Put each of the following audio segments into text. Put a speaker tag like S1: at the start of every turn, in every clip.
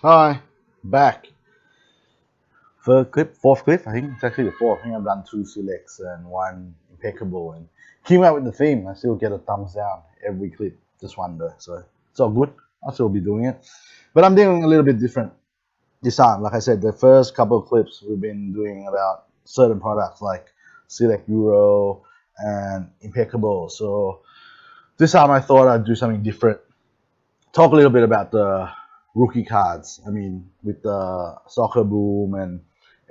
S1: Hi, back. Third clip, fourth clip. I think it's actually the fourth. I think I've done two selects and one impeccable, and came out with the theme. I still get a thumbs down every clip. Just wonder, so it's all good. I'll still be doing it, but I'm doing a little bit different this time. Like I said, the first couple of clips we've been doing about certain products like Select Euro and Impeccable. So this time I thought I'd do something different. Talk a little bit about the rookie cards. I mean, with the soccer boom and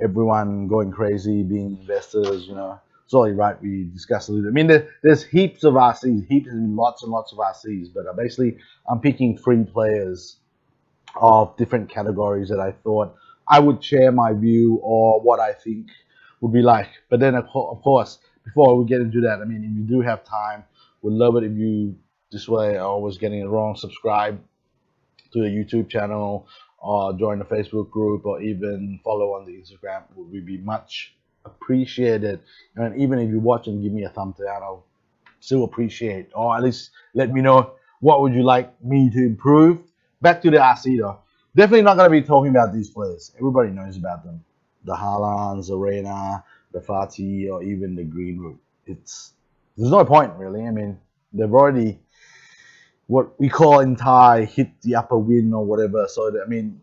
S1: everyone going crazy, being investors, it's only right we discuss a little bit. I mean, there's heaps of RCs, heaps and lots of RCs, but basically, I'm picking three players of different categories that I thought I would share my view or what I think would be like. But then, of course, before we get into that, I mean, if you do have time, would love it if you, this way I always getting it wrong, subscribe to the YouTube channel or join the Facebook group or even follow on the Instagram would be much appreciated. And even if you watch and give me a thumbs down, I'll still appreciate, or at least let me know what would you like me to improve. Back to the RC though. Definitely not going to be talking about these players. Everybody knows about them. The Haalands, the Reina, the Fati, or even the Greenwood. There's no point really. I mean, they've already what we call in Thai hit the upper win or whatever. So I mean,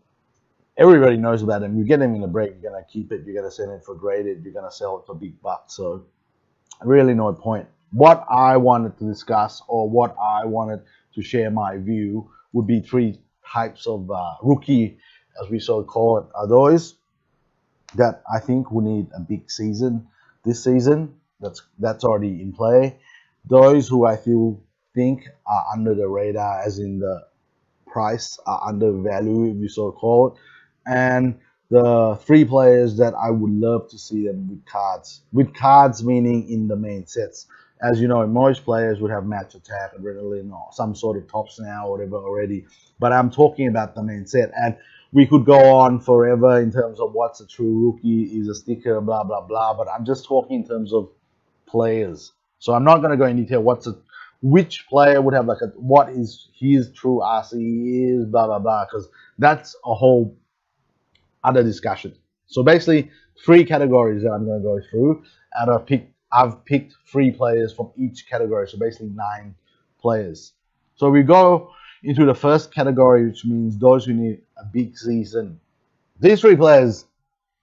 S1: everybody knows about them. You get them in a break, you're gonna keep it. You're gonna send it for graded. You're gonna sell it for big bucks. So really no point. What I wanted to discuss or what I wanted to share my view would be three types of rookie, as we so call it, are those that I think will need a big season this season. That's already in play. Those who I feel think are under the radar, as in the price are undervalued, if you so call it, and the three players that I would love to see them with cards. With cards meaning in the main sets. As you know, most players would have match attack, adrenaline, or some sort of tops now, or whatever already. But I'm talking about the main set, and we could go on forever in terms of what's a true rookie, is a sticker, blah blah blah. But I'm just talking in terms of players. So I'm not going to go in detail which player would have like what is his true RC is, blah blah blah, because that's a whole other discussion. So basically, three categories that I'm going to go through, and I've picked three players from each category, so basically nine players. So we go into the first category, which means those who need a big season. These three players,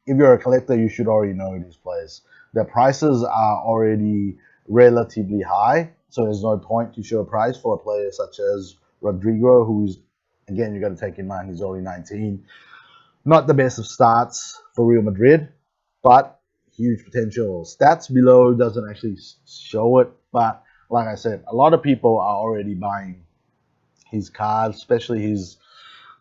S1: if you're a collector, you should already know these players. Their prices are already relatively high, so there's no point to show a price for a player such as Rodrigo, who's, again, you got to take in mind he's only 19. Not the best of starts for Real Madrid, but huge potential. Stats below doesn't actually show it, but like I said, a lot of people are already buying his cards, especially his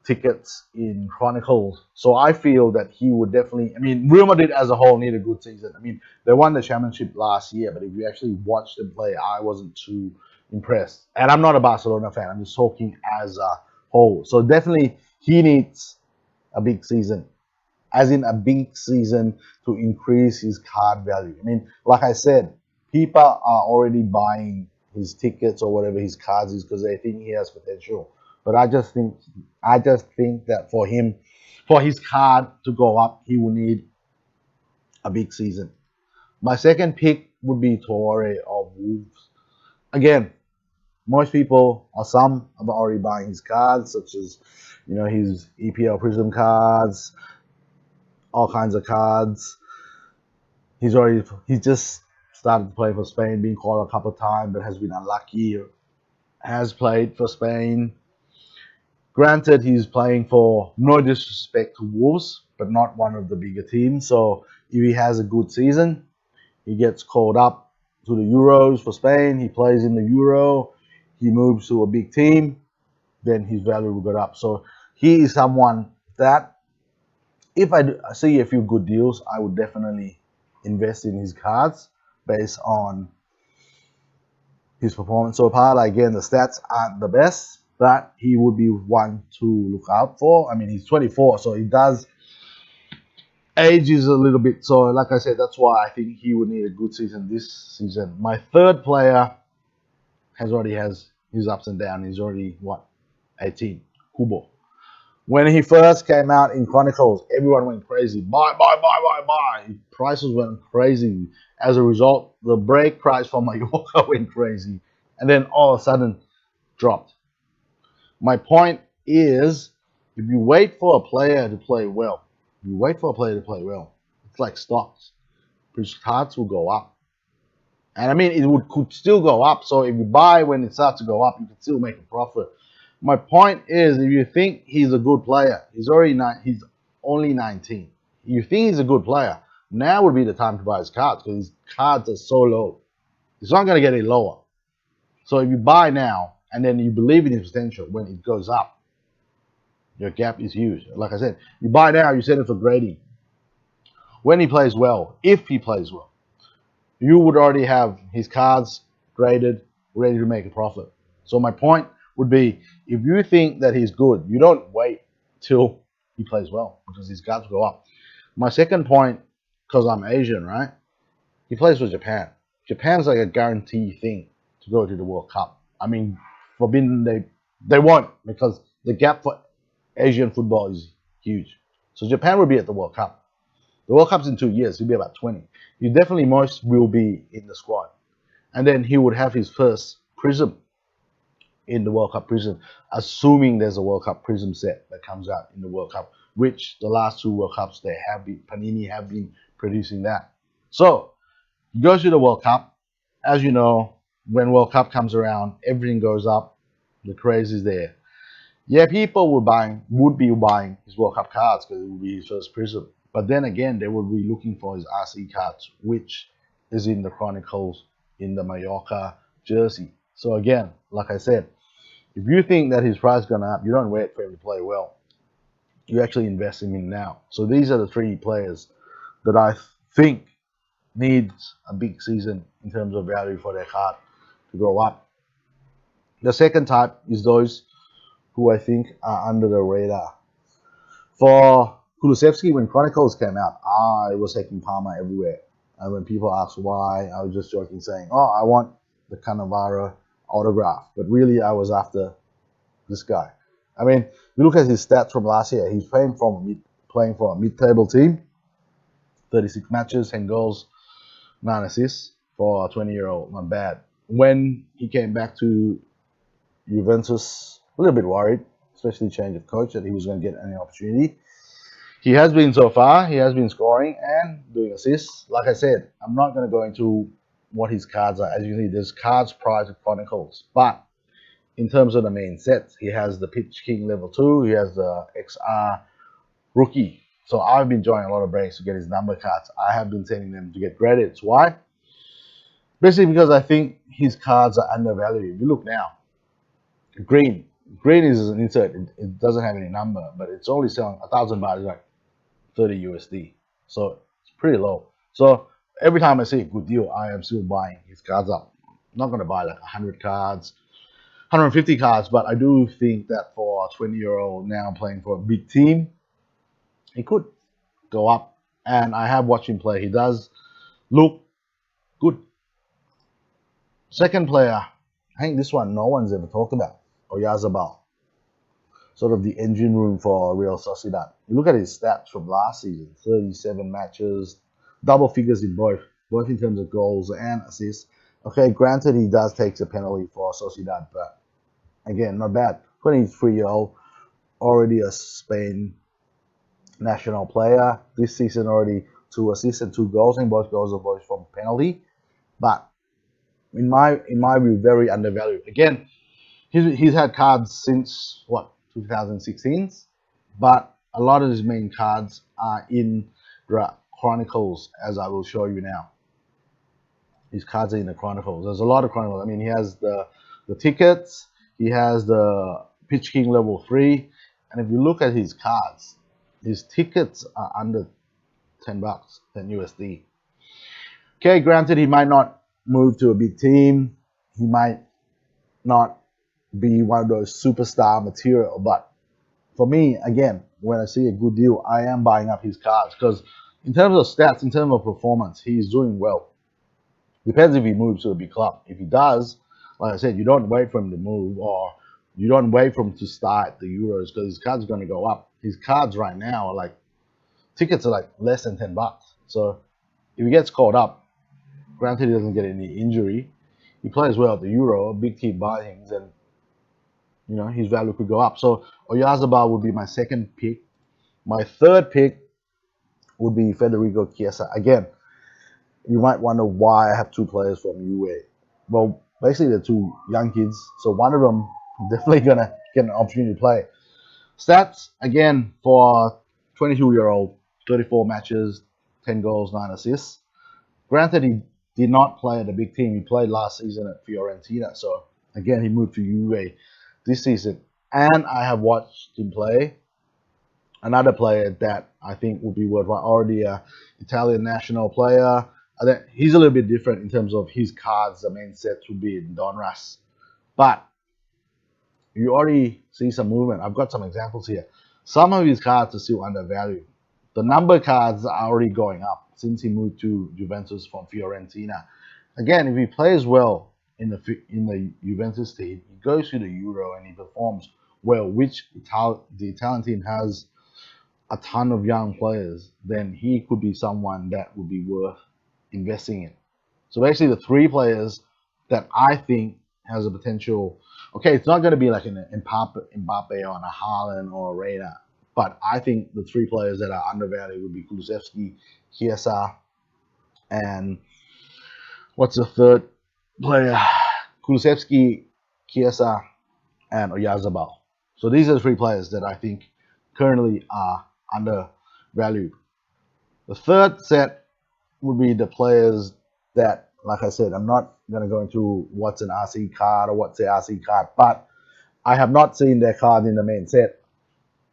S1: tickets in Chronicles. So I feel that he would definitely. I mean, Real Madrid as a whole need a good season. I mean, they won the championship last year, but if you actually watched them play, I wasn't too impressed. And I'm not a Barcelona fan. I'm just talking as a whole. So definitely, he needs a big season, as in a big season to increase his card value. I mean, like I said, people are already buying his tickets or whatever his cards is because they think he has potential. But I just think that for him, for his card to go up, he will need a big season. My second pick would be Torre of Wolves. Again, most people or some are already buying his cards, such as his EPL Prism cards, all kinds of cards. He's just started to play for Spain, been called a couple of times, but has been unlucky. Has played for Spain. Granted, he's playing for, no disrespect to Wolves, but not one of the bigger teams. So if he has a good season, he gets called up to the Euros for Spain. He plays in the Euro. He moves to a big team. Then his value will go up. So he is someone that if I see a few good deals, I would definitely invest in his cards based on his performance so far. Like, again, the stats aren't the best, but he would be one to look out for. I mean, he's 24, so he does age is a little bit. So, like I said, that's why I think he would need a good season this season. My third player has his ups and downs. He's already 18. Kubo. When he first came out in Chronicles, everyone went crazy. Buy, buy, buy, buy, buy. Prices went crazy. As a result, the break price for Mallorca went crazy. And then all of a sudden dropped. My point is, if you wait for a player to play well, it's like stocks. His cards will go up. And I mean, could still go up. So if you buy when it starts to go up, you can still make a profit. My point is, if you think he's a good player, he's only 19. You think he's a good player, now would be the time to buy his cards because his cards are so low. It's not going to get any lower. So if you buy now and then you believe in his potential, when it goes up, your gap is huge. Like I said, you buy now, you set it for grading. When he plays well, if he plays well, you would already have his cards graded, ready to make a profit. So my point would be, if you think that he's good, you don't wait till he plays well because his cards go up. My second point, because I'm Asian, right? He plays for Japan. Japan's like a guarantee thing to go to the World Cup. I mean, forbidden they won't because the gap for Asian football is huge. So Japan will be at the World Cup. The World Cup's in 2 years. He'll be about 20. He definitely most will be in the squad. And then he would have his first prism in the World Cup prism, assuming there's a World Cup prism set that comes out in the World Cup, which the last 2 World Cups Panini have been producing that. So he goes to the World Cup. As you know, when World Cup comes around, everything goes up. The craze is there. Yeah, people would be buying his World Cup cards because it would be his first prism. But then again, they would be looking for his RC cards, which is in the Chronicles in the Mallorca jersey. So again, like I said, if you think that his price is going up, you don't wait for him to play well. You actually invest in him now. So these are the 3 players that I think needs a big season in terms of value for their card to go up. The second type is those who I think are under the radar. For Kulusevski, when Chronicles came out, I was taking Palmer everywhere. And when people asked why, I was just joking saying, oh, I want the Cannavaro autograph. But really, I was after this guy. I mean, you look at his stats from last year. He's playing for a mid-table team. 36 matches, 10 goals, 9 assists for a 20-year-old. Not bad. When he came back to Juventus, a little bit worried, especially change of coach, that he was going to get any opportunity. He has been so far. He has been scoring and doing assists. Like I said, I'm not going to go into what his cards are. As you can see, there's cards prior to Chronicles. But in terms of the main sets, he has the Pitch King level 2. He has the XR rookie. So I've been joining a lot of breaks to get his number cards. I have been sending them to get graded. Why? Basically because I think his cards are undervalued. If you look now, Green is an insert. It doesn't have any number, but it's only selling 1,000 baht is like 30 USD. So it's pretty low. So every time I see a good deal, I am still buying his cards up. I'm not going to buy like 100 cards, 150 cards, but I do think that for a 20-year-old now playing for a big team, he could go up. And I have watched him play. He does look good. Second player, I think this one no one's ever talked about. Oyarzabal, sort of the engine room for Real Sociedad. You look at his stats from last season, 37 matches, double figures in both in terms of goals and assists. Okay, granted he does take a penalty for Sociedad, but again, not bad. 23-year-old, already a Spain national player. This season already 2 assists and 2 goals, and both goals are both from penalty. But in my view, very undervalued. Again, he's had cards since 2016, but a lot of his main cards are in the Chronicles, as I will show you now. His cards are in the Chronicles. There's a lot of Chronicles. I mean, he has the tickets, he has the Pitch King level 3, and if you look at his cards, his tickets are under 10 bucks, 10 USD. Okay, granted, he might not move to a big team. He might not be one of those superstar material, but for me, again, when I see a good deal, I am buying up his cards because in terms of stats, in terms of performance, he's doing well. Depends if he moves to a big club. If he does, like I said, you don't wait for him to move, or You don't wait for him to start the Euros because his cards are going to go up. His cards right now are like tickets are like less than $10. So if he gets called up, granted he doesn't get any injury, he plays well at the Euro. A big team buys him, then his value could go up. So Oyarzabal would be my second pick. My third pick would be Federico Chiesa. Again, you might wonder why I have two players from UA. Well, basically they're two young kids, so one of them definitely gonna get an opportunity to play. Stats again for 22-year-old, 34 matches, 10 goals, 9 assists. Granted, he did not play at a big team. He played last season at Fiorentina, so again he moved to UA this season. And I have watched him play. Another player that I think would be worthwhile, already a Italian national player. I think he's a little bit different in terms of his cards. The main set would be in Donruss, but you already see some movement. I've got some examples here. Some of his cards are still undervalued. The number cards are already going up since he moved to Juventus from Fiorentina. Again, if he plays well in the Juventus team, he goes to the Euro and he performs well, which the Italian team has a ton of young players, then he could be someone that would be worth investing in. So basically, the three players that I think has a potential. Okay, it's not going to be like an Mbappe or a Haaland or a Reina, but I think the three players that are undervalued would be Kulusevski, Chiesa, and what's the third player? Kulusevski, Chiesa, and Oyarzabal. So these are the three players that I think currently are undervalued. The third set would be the players that, like I said, I'm not going to go into what's an RC card or what's the RC card, but I have not seen their card in the main set.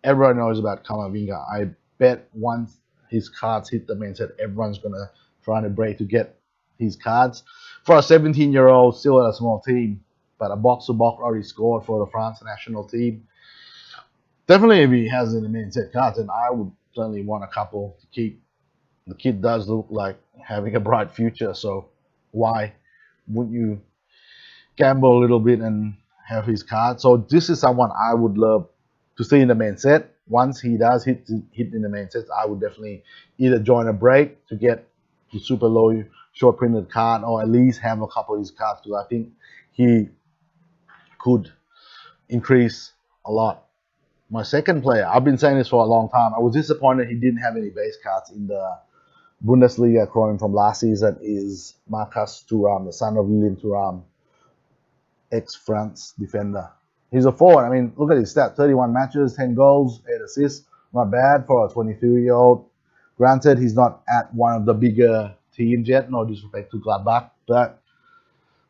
S1: Everyone knows about Kamavinga. I bet once his cards hit the main set, everyone's going to try to break to get his cards. For a 17-year-old, still at a small team, but a box-to-box already scored for the France national team. Definitely, if he has in the main set cards, then I would certainly want a couple to keep. The kid does look like having a bright future, so why wouldn't you gamble a little bit and have his card? So this is someone I would love to see in the main set. Once he does hit in the main set, I would definitely either join a break to get the super low short printed card, or at least have a couple of his cards, because I think he could increase a lot. My second player, I've been saying this for a long time. I was disappointed he didn't have any base cards in the Bundesliga Chrome from last season, is Marcus Thuram, the son of Lilian Thuram, ex-France defender. He's a forward. I mean, look at his stats. 31 matches, 10 goals, 8 assists. Not bad for a 23-year-old. Granted, he's not at one of the bigger teams yet, no disrespect to Gladbach, but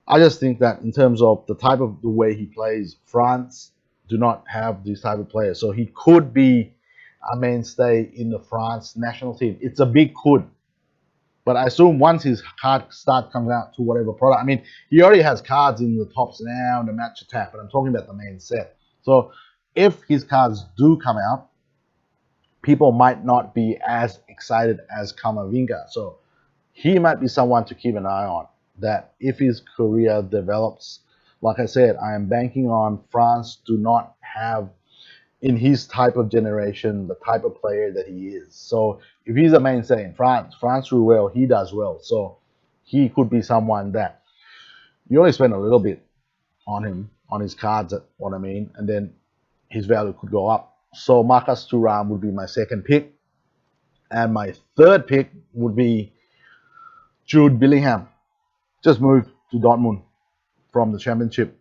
S1: I just think that in terms of the type of the way he plays, France do not have this type of player. So he could be a mainstay in the France national team. It's a big could. But I assume once his card start comes out to whatever product, I mean, he already has cards in the tops now, the match attack, but I'm talking about the main set. So if his cards do come out, people might not be as excited as Kamavinga. So he might be someone to keep an eye on, that if his career develops, like I said, I am banking on France do not have in his type of generation the type of player that he is. So if he's a mainstay in France do well, he does well. So he could be someone that you only spend a little bit on him, on his cards, what I mean, and then his value could go up. So Marcus Thuram would be my second pick. And my third pick would be Jude Bellingham. Just moved to Dortmund from the Championship.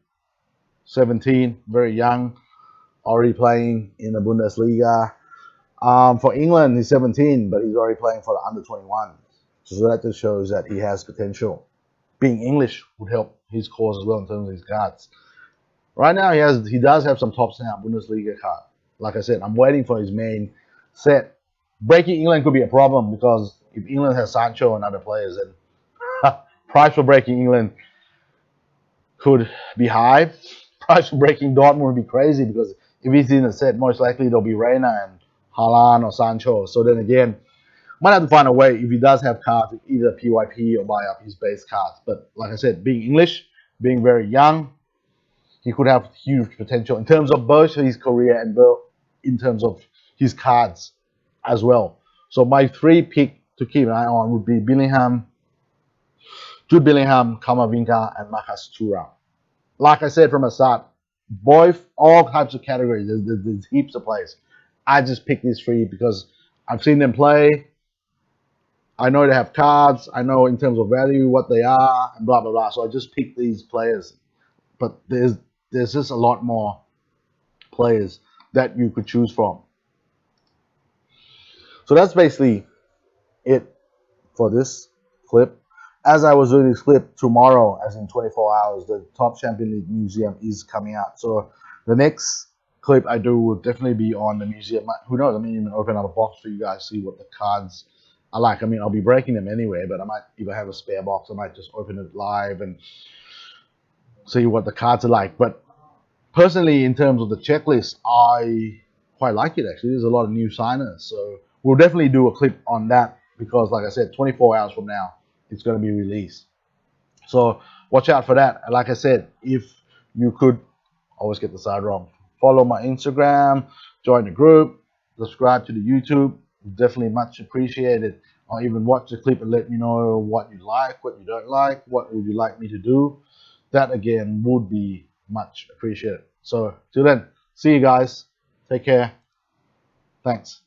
S1: 17, very young, already playing in the Bundesliga. For England, he's 17, but he's already playing for the under-21. So that just shows that he has potential. Being English would help his cause as well in terms of his cards. Right now, he does have some tops now Bundesliga card. Like I said, I'm waiting for his main set. Breaking England could be a problem, because if England has Sancho and other players, then price for breaking England could be high. Price for breaking Dortmund would be crazy, because if he's in a set, most likely there'll be Reina and Haaland or Sancho. So then again, might have to find a way, if he does have cards, either PYP or buy up his base cards. But like I said, being English, being very young, he could have huge potential in terms of both his career and both in terms of his cards as well. So my three pick to keep an eye on would be Bellingham, Jude Bellingham, Kamavinga, and Marcus Thuram. Like I said from the start, both all types of categories. There's heaps of players. I just picked these three because I've seen them play. I know they have cards. I know in terms of value what they are, and blah blah blah. So I just picked these players. But there's just a lot more players that you could choose from. So that's basically it for this clip. As I was doing this clip, tomorrow, as in 24 hours, the Top Champion League Museum is coming out. So the next clip I do will definitely be on the museum. Who knows? I mean, even open up a box for you guys, see what the cards are like. I mean, I'll be breaking them anyway, but I might, if I have a spare box, I might just open it live and see what the cards are like. But personally, in terms of the checklist, I quite like it actually. There's a lot of new signers. So we'll definitely do a clip on that because, like I said, 24 hours from now, it's going to be released. So watch out for that. And like I said, if you could, always get the side wrong, follow my Instagram, join the group, subscribe to the YouTube, definitely much appreciated. Or even watch the clip and let me know what you like, what you don't like, what would you like me to do. That again would be much appreciated. So till then, see you guys. Take care. Thanks.